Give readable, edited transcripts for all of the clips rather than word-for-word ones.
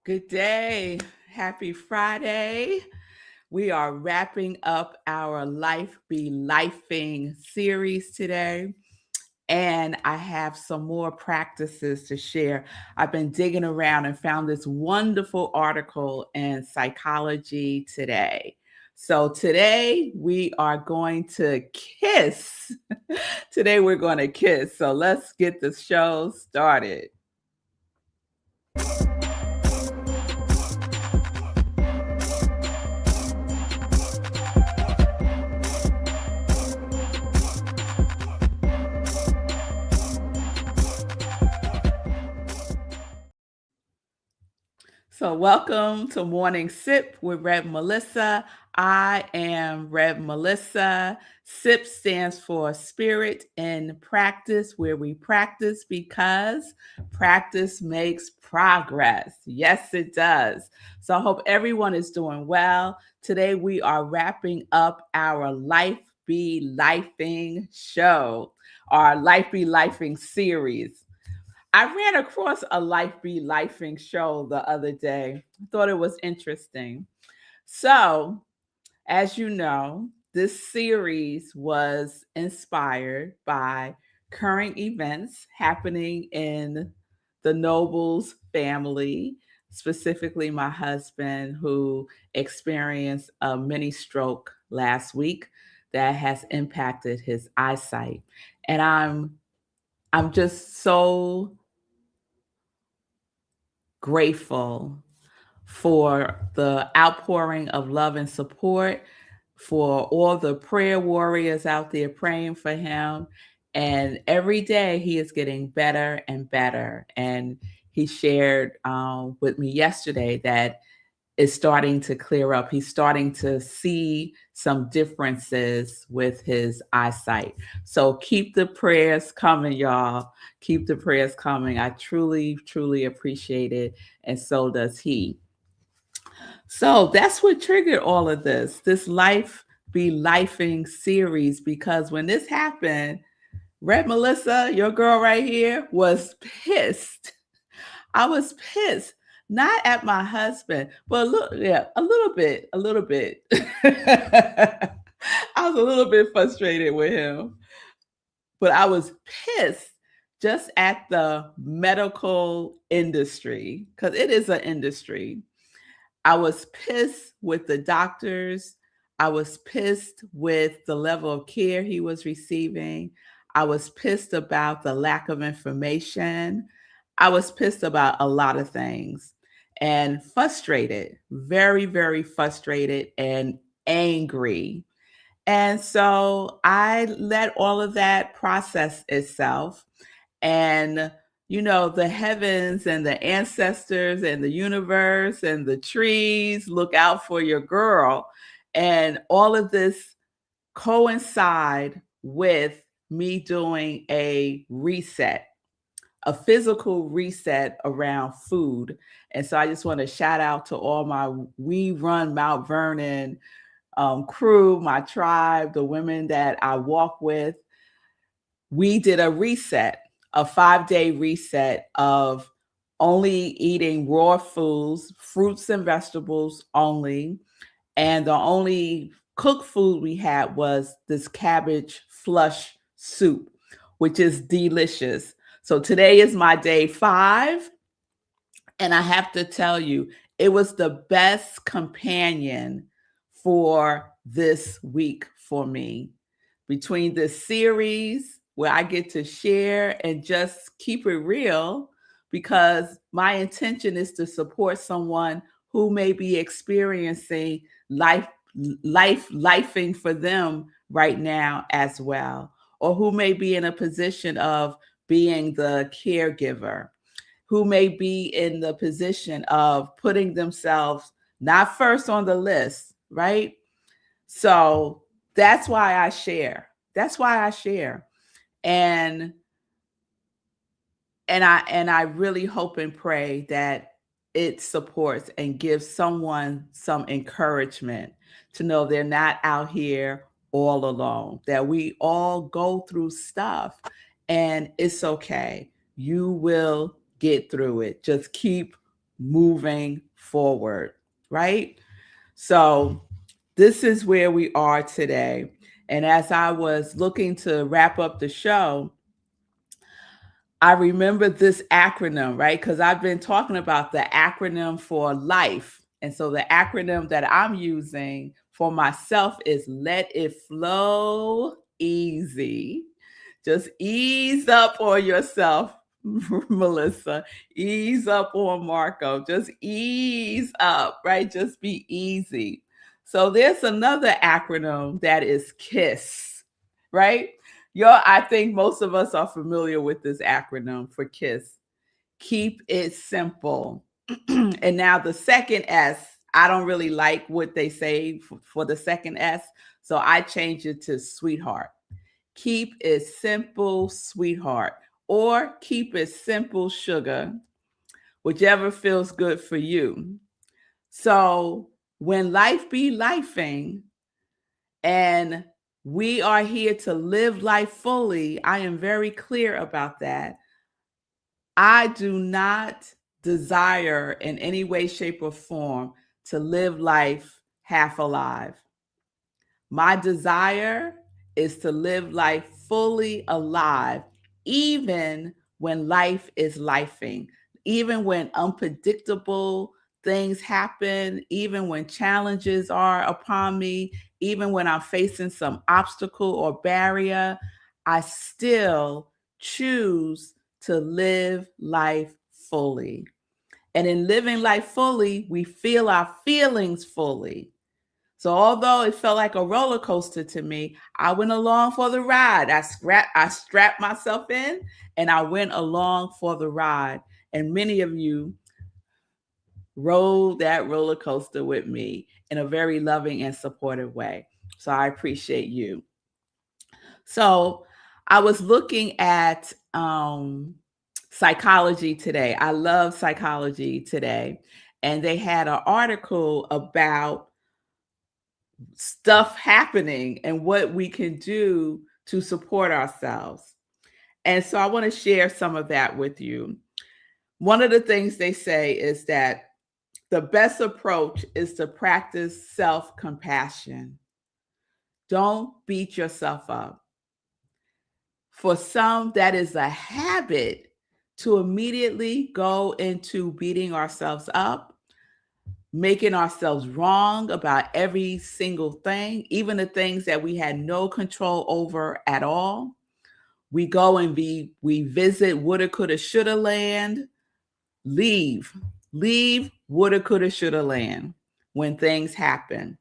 Good day. Happy Friday. We are wrapping up our Life Be Lyfing series today. And I have some more practices to share. I've been digging around and found this wonderful article in Psychology Today. So today we are going to kiss. Today we're going to kiss. So let's get the show started. So, welcome to Morning Sip with Rev Melissa. I am Rev Melissa. SIP stands for Spirit in Practice, where we practice because practice makes progress. Yes, it does. So, I hope everyone is doing well. Today, we are wrapping up our Life Be Lyfing show, our Life Be Lyfing series. I ran across a Life Be Lyfing show the other day. I thought it was interesting. So, as you know, this series was inspired by current events happening in the Nobles family, specifically my husband, who experienced a mini stroke last week that has impacted his eyesight. And I'm just so grateful for the outpouring of love and support, for all the prayer warriors out there praying for him. And every day he is getting better and better. And he shared with me yesterday that is starting to clear up. He's starting to see some differences with his eyesight. So keep the prayers coming, y'all. Keep the prayers coming. I truly, truly appreciate it. And so does he. So that's what triggered all of this Life Be Lyfing series, because when this happened, Red Melissa, your girl right here, was pissed. I was pissed, not at my husband, but look, yeah, a little bit, a little bit. I was a little bit frustrated with him, but I was pissed just at the medical industry because it is an industry. I was pissed with the doctors. I was pissed with the level of care he was receiving. I was pissed about the lack of information. I was pissed about a lot of things and frustrated, very, very frustrated and angry. And so I let all of that process itself. And, the heavens and the ancestors and the universe and the trees look out for your girl. And all of this coincide with me doing a reset, a physical reset around food. And so I just want to shout out to all my We Run Mount Vernon crew, my tribe, the women that I walk with. We did a reset, a 5-day reset of only eating raw foods, fruits and vegetables only. And the only cooked food we had was this cabbage flush soup, which is delicious. So today is my day 5. And I have to tell you, it was the best companion for this week for me. Between this series where I get to share and just keep it real, because my intention is to support someone who may be experiencing lifing for them right now as well, or who may be in a position of being the caregiver, who may be in the position of putting themselves not first on the list, right? So that's why I share. That's why I share. And I really hope and pray that it supports and gives someone some encouragement to know they're not out here all alone, that we all go through stuff and it's okay. You will get through it. Just keep moving forward, right? So this is where we are today. And as I was looking to wrap up the show, I remember this acronym, right? Because I've been talking about the acronym for life. And so the acronym that I'm using for myself is Let It Flow Easy. Just ease up on yourself, Melissa. Ease up on Marco. Just ease up, right? Just be easy. So there's another acronym that is KISS, right? I think most of us are familiar with this acronym for KISS. Keep it simple. And now the second S, I don't really like what they say for the second S, so I change it to sweetheart. Keep it simple, sweetheart, or keep it simple, sugar, whichever feels good for you. So when life be lifing, and we are here to live life fully, I am very clear about that. I do not desire in any way, shape, or form to live life half alive. My desire is to live life fully alive, even when life is lifing, even when unpredictable things happen, even when challenges are upon me, even when I'm facing some obstacle or barrier, I still choose to live life fully. And in living life fully, we feel our feelings fully. So although it felt like a roller coaster to me, I went along for the ride. I strapped myself in and I went along for the ride. And many of you rode that roller coaster with me in a very loving and supportive way. So I appreciate you. So I was looking at Psychology Today. I love Psychology Today. And they had an article about stuff happening and what we can do to support ourselves. And so I want to share some of that with you. One of the things they say is that the best approach is to practice self compassion. Don't beat yourself up. For some, that is a habit to immediately go into beating ourselves up, making ourselves wrong about every single thing, even the things that we had no control over at all. We go and we visit woulda, coulda, shoulda land. Leave woulda, coulda, shoulda land when things happen.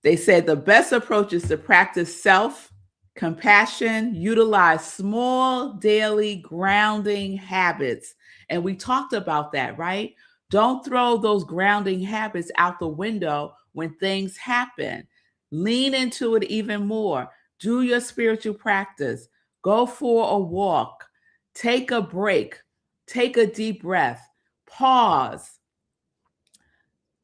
They said the best approach is to practice self compassion, utilize small daily grounding habits. And we talked about that, right? Don't throw those grounding habits out the window when things happen. Lean into it even more. Do your spiritual practice. Go for a walk. Take a break. Take a deep breath. Pause.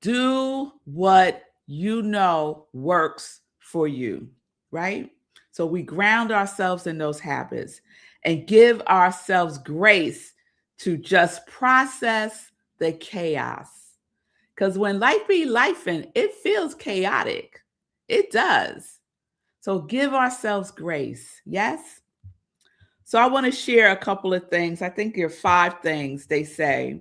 Do what you know works for you, right? So we ground ourselves in those habits and give ourselves grace to just process the chaos. Because when life be lifing, it feels chaotic. It does. So give ourselves grace. Yes? So I want to share a couple of things. I think there are 5 things they say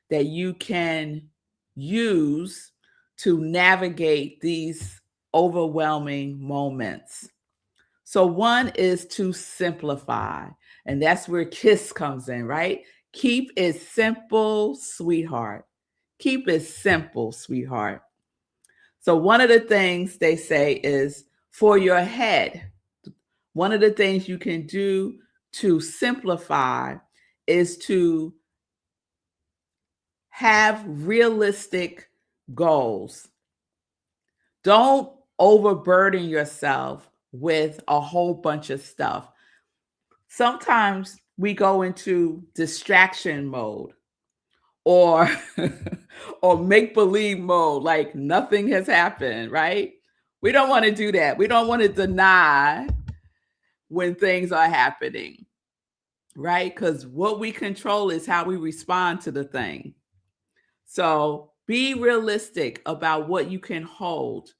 that you can use to navigate these overwhelming moments. So one is to simplify, and that's where KISS comes in, right? Keep it simple, sweetheart. Keep it simple, sweetheart. So one of the things they say is for your head. One of the things you can do to simplify is to have realistic goals. Don't overburden yourself with a whole bunch of stuff. Sometimes we go into distraction mode or or make believe mode like nothing has happened, right? We don't want to do that. We don't want to deny when things are happening, right? Because what we control is how we respond to the thing. So be realistic about what you can hold,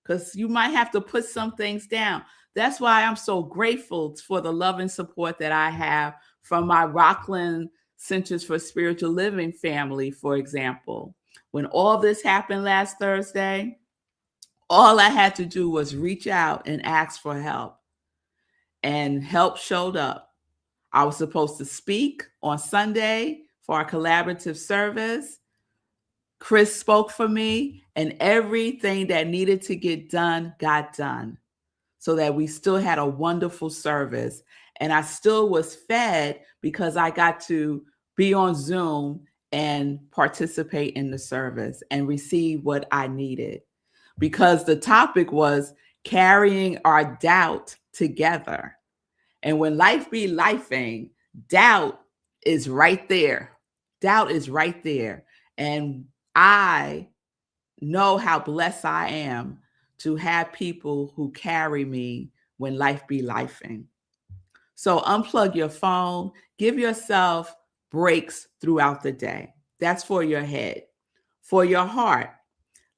because you might have to put some things down. That's why I'm so grateful for the love and support that I have from my Rockland Centers for Spiritual Living family, for example. When all this happened last Thursday, all I had to do was reach out and ask for help, and help showed up. I was supposed to speak on Sunday for our collaborative service. Chris spoke for me, and everything that needed to get done got done, so that we still had a wonderful service. And I still was fed because I got to be on Zoom and participate in the service and receive what I needed, because the topic was carrying our doubt together. And when life be lifing, doubt is right there. Doubt is right there. And I know how blessed I am to have people who carry me when life be lifing. So unplug your phone, give yourself breaks throughout the day. That's for your head. For your heart,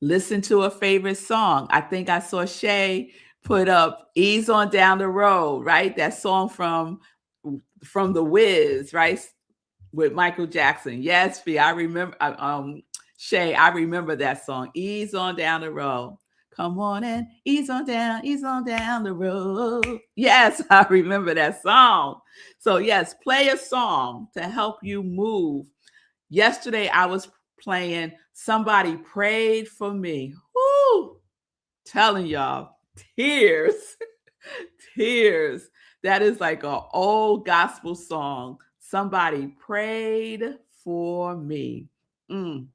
listen to a favorite song. I think I saw Shay put up Ease on Down the Road, right? That song from the Wiz, right? With Michael Jackson. Yes, Fee, I remember. Shay, I remember that song. Ease on down the road. Come on and ease on down the road. Yes, I remember that song. So yes, play a song to help you move. Yesterday, I was playing Somebody Prayed for Me. Woo! Telling y'all, tears, tears. That is like an old gospel song. Somebody prayed for me. Mm.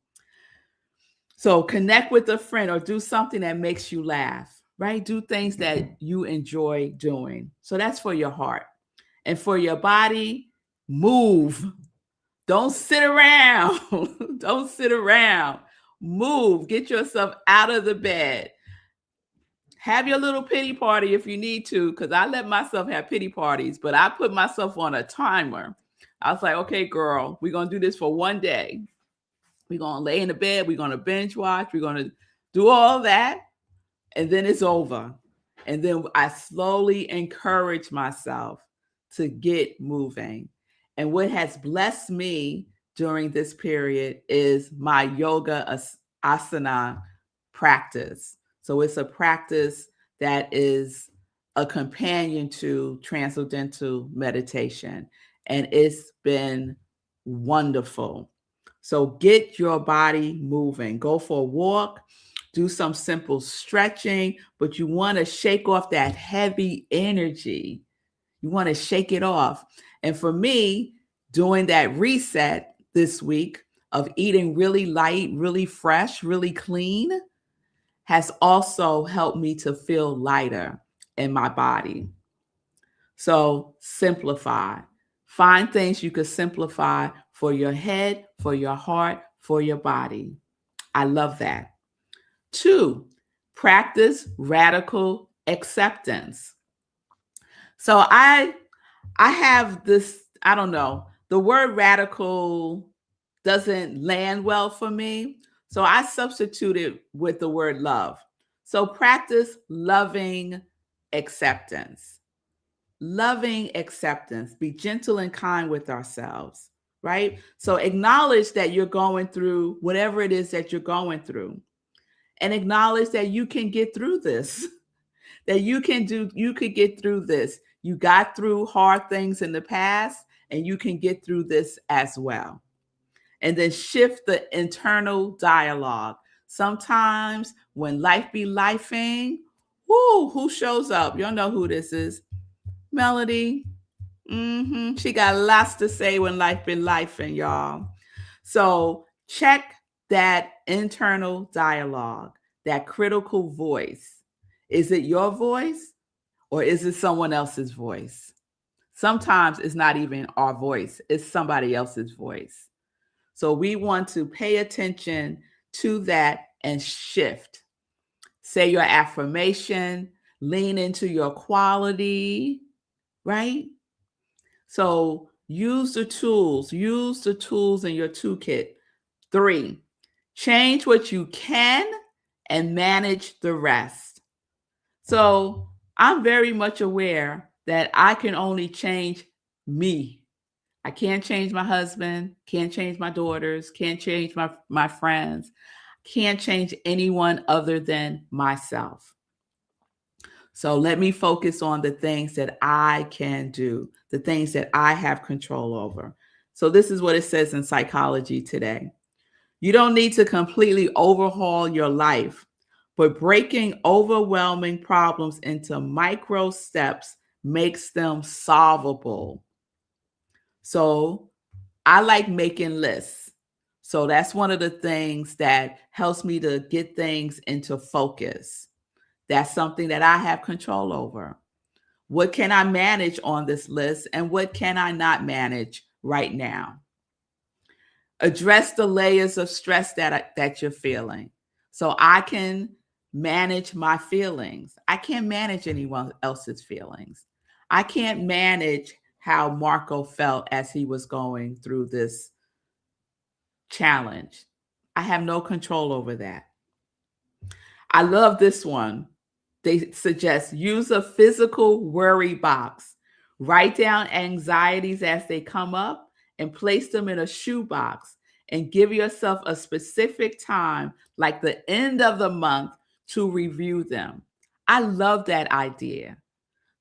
So connect with a friend or do something that makes you laugh, right? Do things that you enjoy doing. So that's for your heart. And for your body, move. Don't sit around. Don't sit around. Move. Get yourself out of the bed. Have your little pity party if you need to, because I let myself have pity parties, but I put myself on a timer. I was like, okay, girl, we're going to do this for one day. We're going to lay in the bed. We're going to binge watch. We're going to do all that. And then it's over. And then I slowly encourage myself to get moving. And what has blessed me during this period is my yoga asana practice. So it's a practice that is a companion to transcendental meditation. And it's been wonderful. So get your body moving. Go for a walk, do some simple stretching, but you want to shake off that heavy energy. You want to shake it off. And for me, doing that reset this week of eating really light, really fresh, really clean has also helped me to feel lighter in my body. So simplify. Find things you could simplify for your head, for your heart, for your body. I love that. 2, practice radical acceptance. So I have this, I don't know, the word radical doesn't land well for me. So I substituted with the word love. So practice loving acceptance. Loving acceptance. Be gentle and kind with ourselves, right? So acknowledge that you're going through whatever it is that you're going through, and acknowledge that you can get through this, that you could get through this. You got through hard things in the past, and you can get through this as well. And then shift the internal dialogue. Sometimes when life be lifing, who shows up? Y'all know who this is. Melody. She got lots to say when life be lifing, y'all. So check that internal dialogue, that critical voice. Is it your voice or is it someone else's voice? Sometimes it's not even our voice, it's somebody else's voice. So we want to pay attention to that and shift. Say your affirmation, lean into your quality, right? So use the tools in your toolkit. 3, Change what you can and manage the rest. So I'm very much aware that I can only change me. I can't change my husband, can't change my daughters, can't change my friends, can't change anyone other than myself. So let me focus on the things that I can do, the things that I have control over. So this is what it says in Psychology Today. You don't need to completely overhaul your life, but breaking overwhelming problems into micro steps makes them solvable. So I like making lists. So that's one of the things that helps me to get things into focus. That's something that I have control over. What can I manage on this list and what can I not manage right now? Address the layers of stress that you're feeling. So I can manage my feelings. I can't manage anyone else's feelings. I can't manage how Marco felt as he was going through this challenge. I have no control over that. I love this one. They suggest use a physical worry box. Write down anxieties as they come up and place them in a shoebox and give yourself a specific time, like the end of the month, to review them. I love that idea.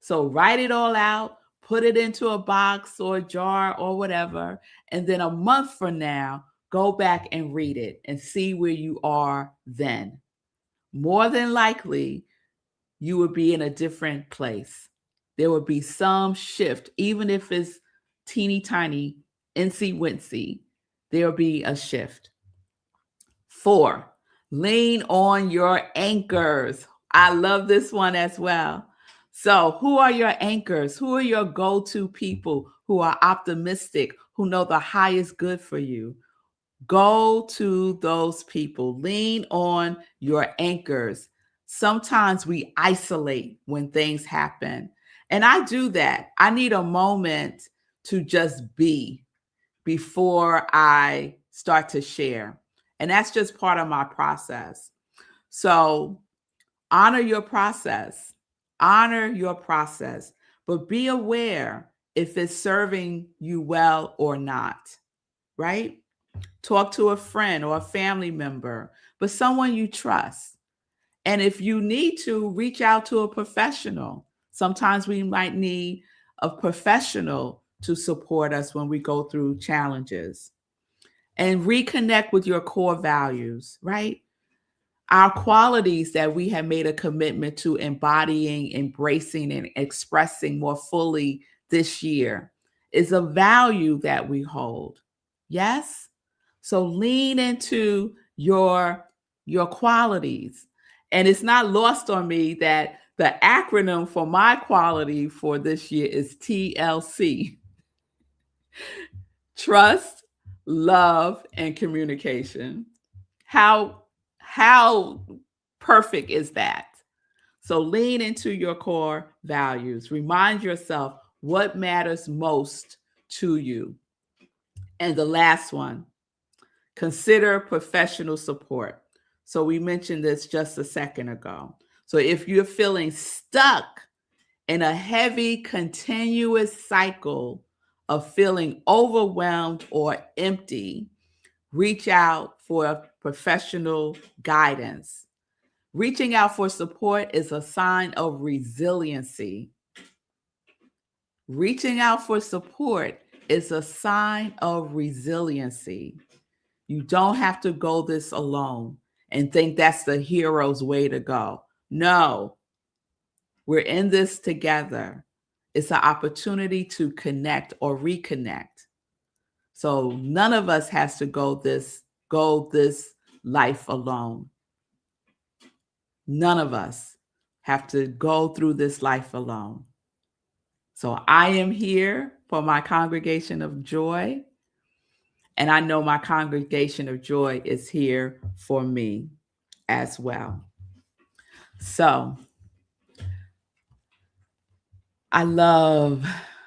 So write it all out, put it into a box or a jar or whatever, and then a month from now, go back and read it and see where you are then. More than likely, you would be in a different place. There would be some shift, even if it's teeny tiny, incy wincy, there will be a shift. 4, lean on your anchors. I love this one as well. So, who are your anchors? Who are your go to people who are optimistic, who know the highest good for you? Go to those people. Lean on your anchors. Sometimes we isolate when things happen. And I do that. I need a moment to just be before I start to share. And that's just part of my process. So honor your process. Honor your process, but be aware if it's serving you well or not, right? Talk to a friend or a family member, but someone you trust. And if you need to, reach out to a professional. Sometimes we might need a professional to support us when we go through challenges. And reconnect with your core values, right? Our qualities that we have made a commitment to embodying, embracing, and expressing more fully this year is a value that we hold. Yes? So lean into your qualities. And it's not lost on me that the acronym for my quality for this year is TLC. Trust, love, and communication. How perfect is that? So lean into your core values. Remind yourself what matters most to you. And the last one, consider professional support. So we mentioned this just a second ago. So if you're feeling stuck in a heavy, continuous cycle of feeling overwhelmed or empty, reach out for professional guidance. Reaching out for support is a sign of resiliency. Reaching out for support is a sign of resiliency. You don't have to go this alone and think that's the hero's way to go. No, we're in this together. It's an opportunity to connect or reconnect. So none of us has to go this life alone. None of us have to go through this life alone. So I am here for my congregation of joy, and I know my congregation of joy is here for me as well. So I love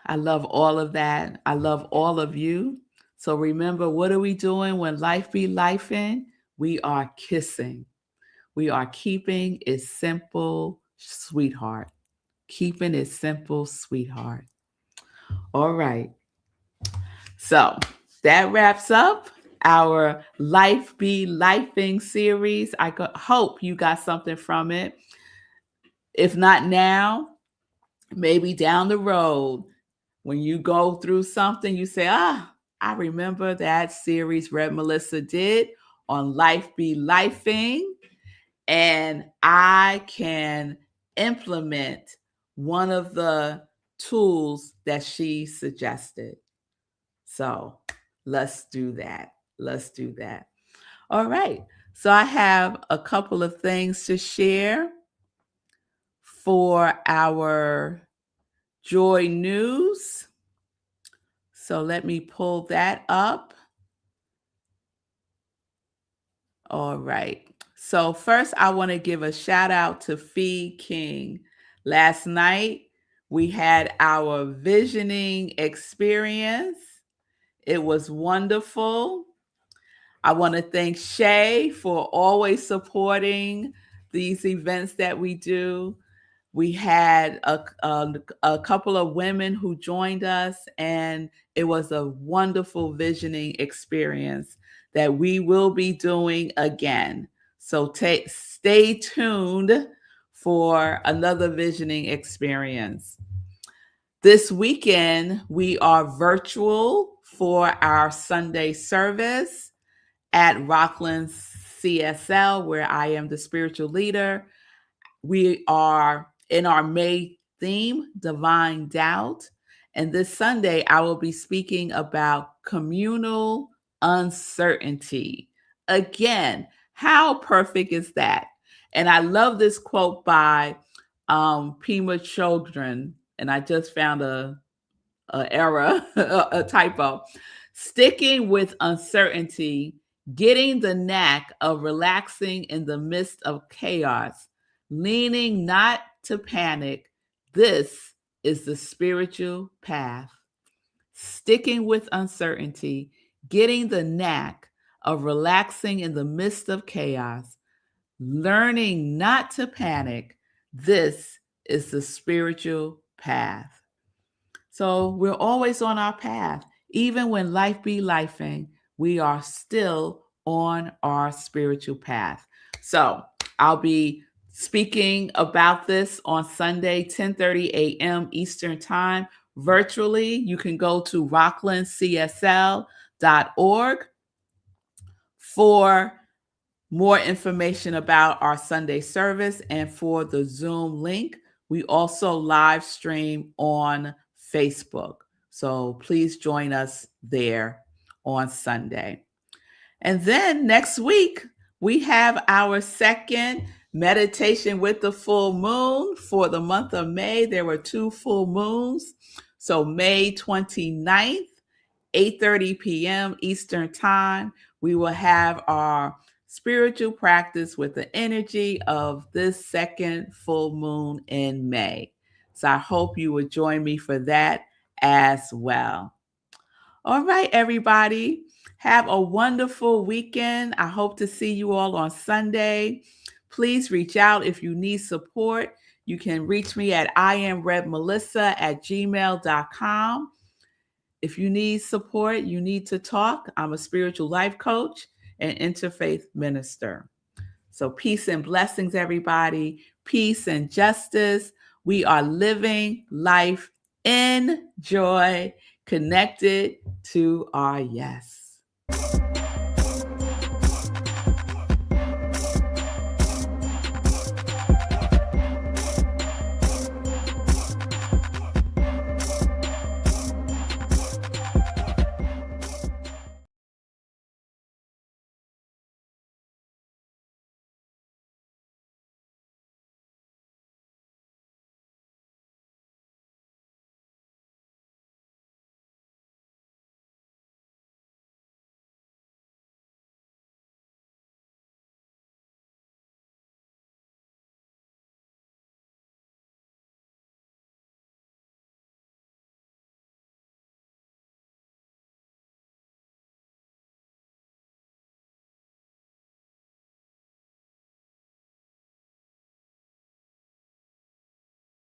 all of that. I love all of you. So remember, what are we doing when life be lifing? We are kissing. We are keeping it simple, sweetheart. Keeping it simple, sweetheart. All right. So that wraps up our Life Be Lyfing series. I hope you got something from it. If not now, maybe down the road, when you go through something, you say, I remember that series Red Melissa did on Life Be Lyfing, and I can implement one of the tools that she suggested. So let's do that. Let's do that. All right. So I have a couple of things to share for our Joy News. So let me pull that up. All right. So first, I want to give a shout out to Fee King. Last night, we had our visioning experience. It was wonderful. I want to thank Shay for always supporting these events that we do. We had a couple of women who joined us, and it was a wonderful visioning experience that we will be doing again. So stay tuned for another visioning experience. This weekend, we are virtual for our Sunday service at Rockland CSL, where I am the spiritual leader. We are in our May theme, Divine Doubt. And this Sunday, I will be speaking about communal uncertainty. Again, how perfect is that? And I love this quote by Pema Chodron, and I just found a error, a typo. Sticking with uncertainty, getting the knack of relaxing in the midst of chaos, leaning not to panic. This is the spiritual path. Sticking with uncertainty, getting the knack of relaxing in the midst of chaos, learning not to panic. This is the spiritual path. So we're always on our path. Even when life be lifing, we are still on our spiritual path. So I'll be speaking about this on Sunday, 10:30 a.m. Eastern Time, virtually. You can go to rocklandcsl.org for more information about our Sunday service and for the Zoom link. We also live stream on Facebook. So please join us there on Sunday. And then next week, we have our second meditation with the full moon for the month of May. There were 2 full moons. So May 29th, 8:30 p.m. Eastern Time, we will have our spiritual practice with the energy of this second full moon in May. So I hope you will join me for that as well. All right, everybody. Have a wonderful weekend. I hope to see you all on Sunday. Please reach out if you need support. You can reach me at iamredmelissa@gmail.com. If you need support, you need to talk. I'm a spiritual life coach and interfaith minister. So peace and blessings, everybody. Peace and justice. We are living life in joy, connected to our yes.